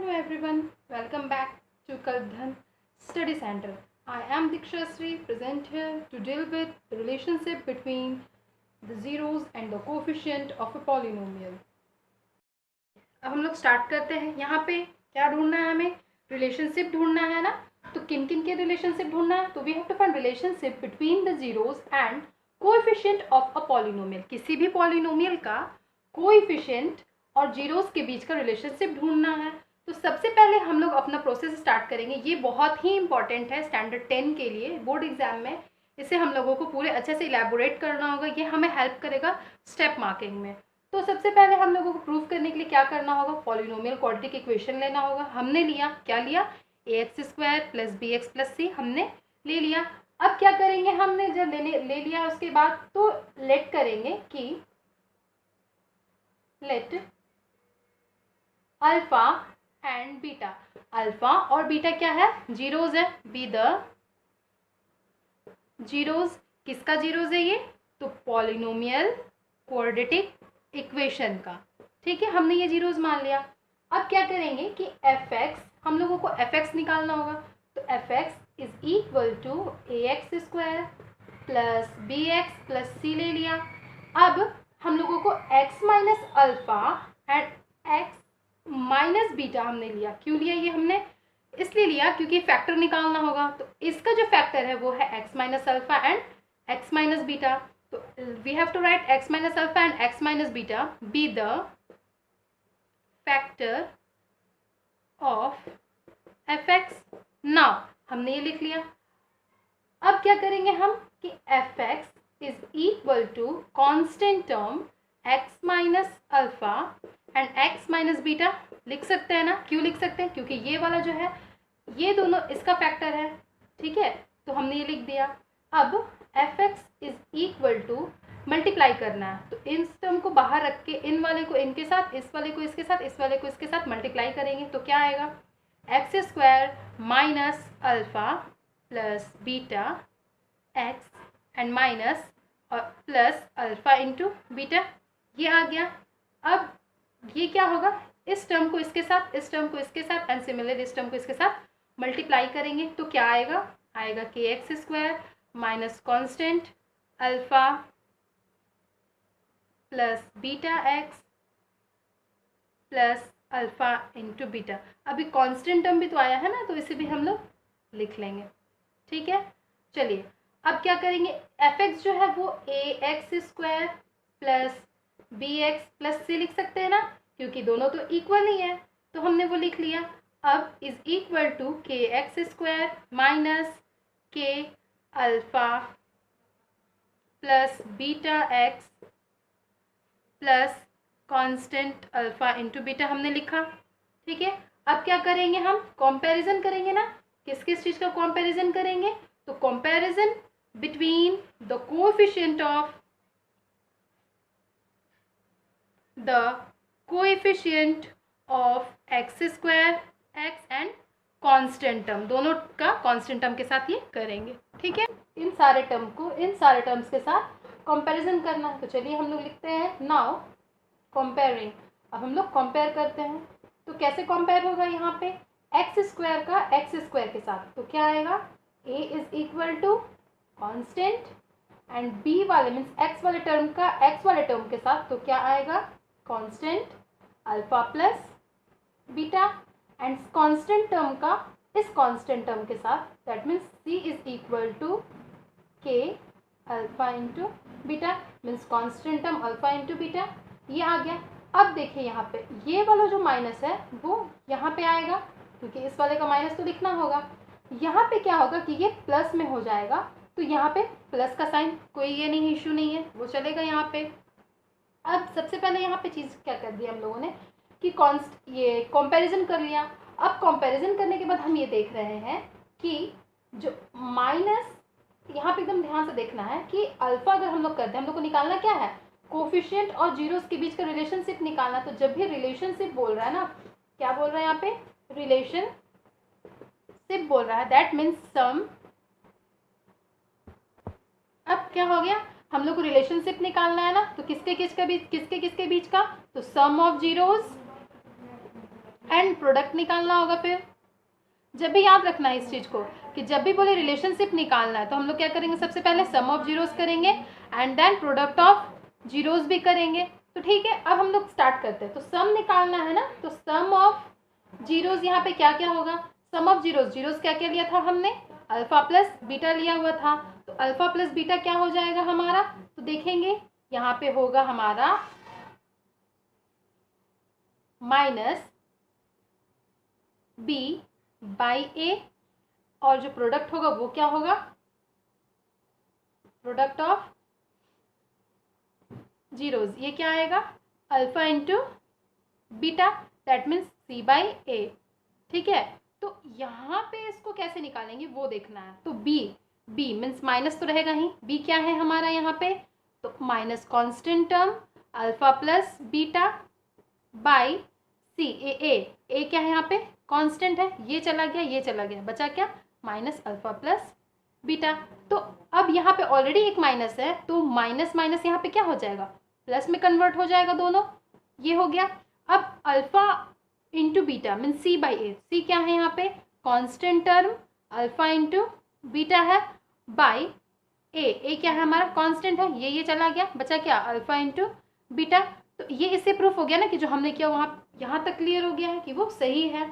Hello everyone, welcome back to Kalpdhan Study Center. I am Diksha Sri, present here to deal with the relationship between the zeros and the coefficient of a polynomial. अब हम लोग start करते हैं. यहाँ पे क्या ढूंढना है हमें? रिलेशनशिप ढूंढना है ना. तो किन किन के रिलेशनशिप ढूंढना है? तो we have to find relationship between the zeros and coefficient of a polynomial. किसी भी पॉलिनोमियल का कोएफिशिएंट और जीरोस के बीच का रिलेशनशिप ढूंढना है. तो सबसे पहले हम लोग अपना प्रोसेस स्टार्ट करेंगे. ये बहुत ही इंपॉर्टेंट है स्टैंडर्ड 10 के लिए बोर्ड एग्जाम में. इसे हम लोगों को पूरे अच्छे से इलेबोरेट करना होगा. ये हमें हेल्प करेगा स्टेप मार्किंग में. तो सबसे पहले हम लोगों को प्रूव करने के लिए क्या करना होगा? पॉलिनोमियल क्वाड्रेटिक इक्वेशन लेना होगा. हमने लिया, क्या लिया? ax² plus bx plus c हमने ले लिया. अब क्या करेंगे? हमने जब ले लिया उसके बाद तो लेट करेंगे कि let alpha and beta. Alpha और बीटा क्या है? जीरोज है. Be the zeros. किसका जीरोज है ये? तो पॉलिनोमियल क्वाड्रेटिक इक्वेशन का. ठीक है, हमने ये जीरोज मान लिया. अब क्या करेंगे कि fx, हम लोगों को fx निकालना होगा. तो fx is equal to ax² plus bx plus c ले लिया. अब हम लोगों को x minus alpha and x minus beta हमने लिया. क्यों लिया ये हमने? इसलिए लिया क्योंकि फैक्टर निकालना होगा. तो इसका जो फैक्टर है वो है x minus alpha and x minus beta. So we have to write x minus alpha and x minus beta be the factor of fx. Now हमने ये लिख लिया. अब क्या करेंगे हम कि fx is equal to constant term x minus alpha and x minus beta लिख सकते हैं ना. क्यों लिख सकते हैं? क्योंकि ये वाला जो है ये दोनों इसका फैक्टर है. ठीक है, तो हमने ये लिख दिया. अब fx is equal to multiply करना है. तो इन टर्म को बाहर रख के इन वाले को इनके साथ, इस वाले को इसके साथ, इस वाले को इसके साथ मल्टीप्लाई करेंगे. तो क्या आएगा? x² minus alpha plus beta x and minus और प्लस अल्फा इंटू बीटा. ये आ गया. अब ये क्या होगा? इस टर्म को इसके साथ, इस टर्म को इसके साथ एंड सिमिलर इस टर्म को इसके साथ मल्टीप्लाई करेंगे. तो क्या आएगा? आएगा kx² minus constant alpha plus beta x plus alpha into beta. अभी कांस्टेंट टर्म भी तो आया है ना, तो इसे भी हम लोग लिख लेंगे. ठीक है, चलिए अब क्या करेंगे? fx जो है वो ax² plus bx plus c लिख सकते हैं ना, क्योंकि दोनों तो इक्वल ही है. तो हमने वो लिख लिया. अब is equal to kx² minus k alpha plus beta x plus constant alpha into beta हमने लिखा. ठीक है, अब क्या करेंगे? हम कंपैरिजन करेंगे ना. किस किस चीज़ का कंपैरिजन करेंगे? तो comparison between the coefficient of x² x and constant term, दोनों का कांस्टेंट टर्म के साथ ये करेंगे. ठीक है, इन सारे टर्म्स के साथ कंपैरिजन करना है. तो चलिए हम लोग लिखते हैं नाउ कंपेयरिंग. अब हम लोग कंपेयर करते हैं. तो कैसे कंपेयर होगा? यहाँ पे x² का x² के साथ. तो क्या आएगा? a is equal to constant and b वाले मीन्स x वाले टर्म का x वाले टर्म के साथ. तो क्या आएगा? Constant alpha plus beta and constant term का इस कांस्टेंट टर्म के साथ. That means c is equal to k alpha into beta means constant term alpha into beta. ये आ गया. अब देखिए यहाँ पे ये वाला जो माइनस है वो यहाँ पे आएगा, क्योंकि इस वाले का माइनस तो लिखना होगा. यहाँ पे क्या होगा कि ये प्लस में हो जाएगा. तो यहाँ पे प्लस का साइन कोई ये नहीं, इशू नहीं है, वो चलेगा यहाँ पे. अब सबसे पहले यहाँ पे चीज़ क्या कर दी हम लोगों ने कि ये कंपैरिजन कर लिया. अब कंपैरिजन करने के बाद हम ये देख रहे हैं कि जो माइनस, यहाँ पे एकदम ध्यान से देखना है कि अल्फा अगर हम लोग करते हैं, हम लोग को निकालना क्या है? कोफिशिएंट और जीरोस के बीच का रिलेशनशिप निकालना. तो जब भी रिलेशनशिप बोल रहा है ना, क्या बोल रहा है यहाँ पे? रिलेशनशिप बोल रहा है. दैट मीन्स सम. अब क्या हो गया? हम लोग को रिलेशनशिप निकालना है ना. तो किसके किसके बीच का? तो सम ऑफ जीरोस देन प्रोडक्ट निकालना होगा। फिर जब भी याद रखना है इस चीज़ को कि जब भी बोले रिलेशनशिप निकालना है तो हम लोग क्या करेंगे, सबसे पहले सम ऑफ जीरोस करेंगे and then product of zeros भी करेंगे। तो ठीक है, अब हम लोग स्टार्ट करते हैं। तो सम निकालना है ना, तो सम ऑफ जीरोस यहाँ पे क्या क्या होगा, सम ऑफ जीरोस, जीरोस क्या क्या लिया था हमने, अल्फा प्लस बीटा लिया हुआ था। तो अल्फा प्लस बीटा क्या हो जाएगा हमारा, तो देखेंगे यहाँ पे होगा हमारा माइनस बी बाई ए, और जो प्रोडक्ट होगा वो क्या होगा, प्रोडक्ट ऑफ जीरोस, ये क्या आएगा, alpha into beta, that means C by A. ठीक है, तो यहाँ पे इसको कैसे निकालेंगे वो देखना है। तो बी, बी मीन्स माइनस तो रहेगा ही, बी क्या है हमारा यहाँ पे, तो minus constant term alpha plus beta by C, A क्या है यहाँ पे, कांस्टेंट है, ये चला गया, ये चला गया, बचा क्या, माइनस अल्फा प्लस बीटा। तो अब यहाँ पे ऑलरेडी एक माइनस है, तो माइनस माइनस यहाँ पे क्या हो जाएगा, प्लस में कन्वर्ट हो जाएगा दोनों, ये हो गया। अब alpha into beta mean C by A, C क्या है यहाँ पे, constant term alpha into beta है बाई ए क्या है हमारा, कांस्टेंट है, ये चला गया, बचा क्या, अल्फा इंटू बीटा। तो ये इससे प्रूफ हो गया ना कि जो हमने किया वहाँ यहाँ तक क्लियर हो गया है कि वो सही है।